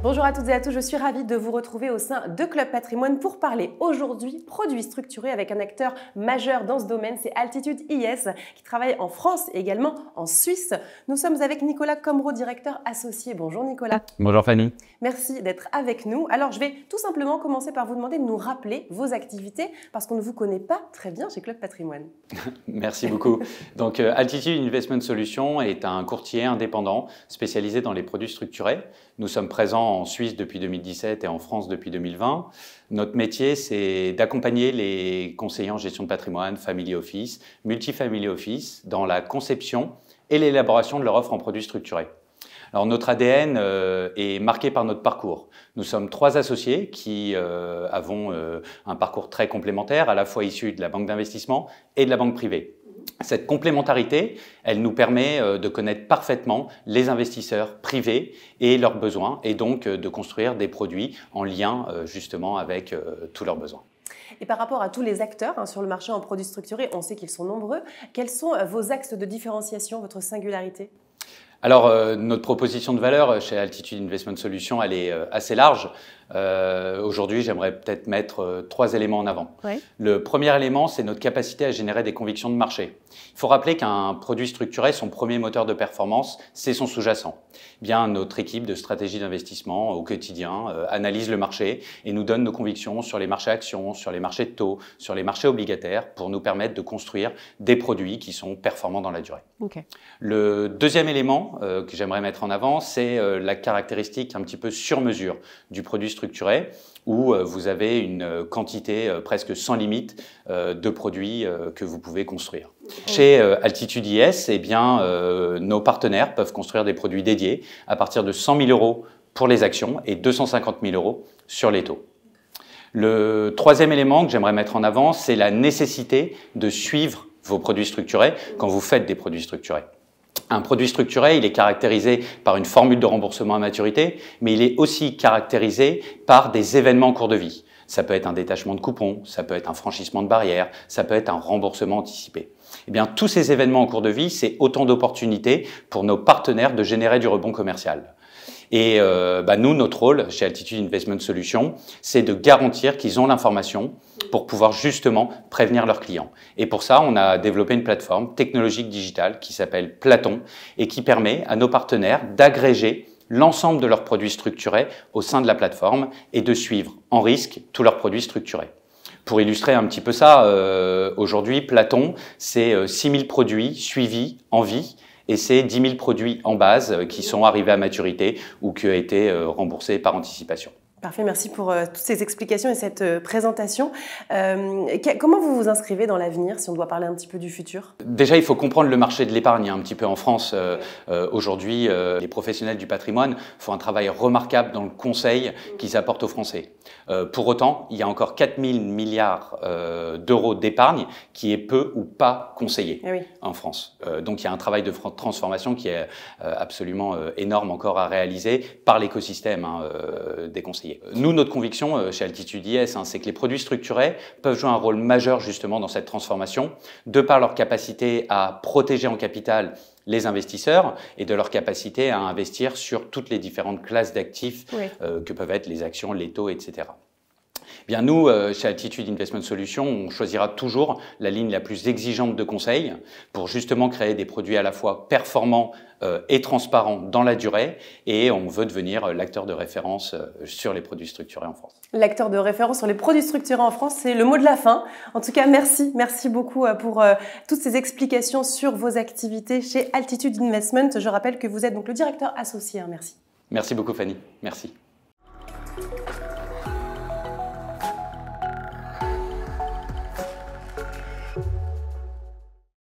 Bonjour à toutes et à tous, je suis ravie de vous retrouver au sein de Club Patrimoine pour parler aujourd'hui produits structurés avec un acteur majeur dans ce domaine, c'est Altitude IS qui travaille en France et également en Suisse. Nous sommes avec Nicolas Comreau, directeur associé. Bonjour Nicolas. Bonjour Fanny. Merci d'être avec nous. Alors je vais tout simplement commencer par vous demander de nous rappeler vos activités parce qu'on ne vous connaît pas très bien chez Club Patrimoine. Merci beaucoup. Donc Altitude Investment Solutions est un courtier indépendant spécialisé dans les produits structurés. Nous sommes présents en Suisse depuis 2017 et en France depuis 2020. Notre métier, c'est d'accompagner les conseillers en gestion de patrimoine, family office, multifamily office, dans la conception et l'élaboration de leur offre en produits structurés. Alors notre ADN est marqué par notre parcours. Nous sommes 3 associés qui avons un parcours très complémentaire, à la fois issu de la banque d'investissement et de la banque privée. Cette complémentarité, elle nous permet de connaître parfaitement les investisseurs privés et leurs besoins et donc de construire des produits en lien justement avec tous leurs besoins. Et par rapport à tous les acteurs sur le marché en produits structurés, on sait qu'ils sont nombreux. Quels sont vos axes de différenciation, votre singularité ? Alors, notre proposition de valeur chez Altitude Investment Solutions, elle est assez large. Aujourd'hui, j'aimerais peut-être mettre 3 éléments en avant. Oui. Le premier élément, c'est notre capacité à générer des convictions de marché. Il faut rappeler qu'un produit structuré, son premier moteur de performance, c'est son sous-jacent. Bien, notre équipe de stratégie d'investissement au quotidien analyse le marché et nous donne nos convictions sur les marchés actions, sur les marchés de taux, sur les marchés obligataires pour nous permettre de construire des produits qui sont performants dans la durée. Okay. Le deuxième élément que j'aimerais mettre en avant, c'est la caractéristique un petit peu sur mesure du produit structuré où vous avez une quantité presque sans limite de produits que vous pouvez construire. Chez Altitude IS, eh bien, nos partenaires peuvent construire des produits dédiés à partir de 100 000 € pour les actions et 250 000 € sur les taux. Le troisième élément que j'aimerais mettre en avant, c'est la nécessité de suivre vos produits structurés quand vous faites des produits structurés. Un produit structuré, il est caractérisé par une formule de remboursement à maturité, mais il est aussi caractérisé par des événements en cours de vie. Ça peut être un détachement de coupons, ça peut être un franchissement de barrières, ça peut être un remboursement anticipé. Eh bien, tous ces événements en cours de vie, c'est autant d'opportunités pour nos partenaires de générer du rebond commercial. Et nous, notre rôle chez Altitude Investment Solutions, c'est de garantir qu'ils ont l'information pour pouvoir justement prévenir leurs clients. Et pour ça, on a développé une plateforme technologique digitale qui s'appelle Platon et qui permet à nos partenaires d'agréger l'ensemble de leurs produits structurés au sein de la plateforme et de suivre en risque tous leurs produits structurés. Pour illustrer un petit peu ça, aujourd'hui, Platon, c'est 6 000 produits suivis en vie. Et c'est 10 000 produits en base qui sont arrivés à maturité ou qui ont été remboursés par anticipation. Parfait, merci pour toutes ces explications et cette présentation. Comment vous vous inscrivez dans l'avenir, si on doit parler un petit peu du futur ? Déjà, il faut comprendre le marché de l'épargne un petit peu en France. Aujourd'hui, les professionnels du patrimoine font un travail remarquable dans le conseil qu'ils apportent aux Français. Pour autant, il y a encore 4 000 milliards d'euros d'épargne qui est peu ou pas conseillé en France. Donc, il y a un travail de transformation qui est absolument énorme encore à réaliser par l'écosystème des conseillers. Nous, notre conviction chez Altitude IS, c'est que les produits structurés peuvent jouer un rôle majeur justement dans cette transformation, de par leur capacité à protéger en capital les investisseurs et de leur capacité à investir sur toutes les différentes classes d'actifs que peuvent être les actions, les taux, etc. Bien, nous, chez Altitude Investment Solutions, on choisira toujours la ligne la plus exigeante de conseil pour justement créer des produits à la fois performants et transparents dans la durée et on veut devenir l'acteur de référence sur les produits structurés en France. L'acteur de référence sur les produits structurés en France, c'est le mot de la fin. En tout cas, merci beaucoup pour toutes ces explications sur vos activités chez Altitude Investment. Je rappelle que vous êtes donc le directeur associé. Merci. Merci beaucoup Fanny. Merci.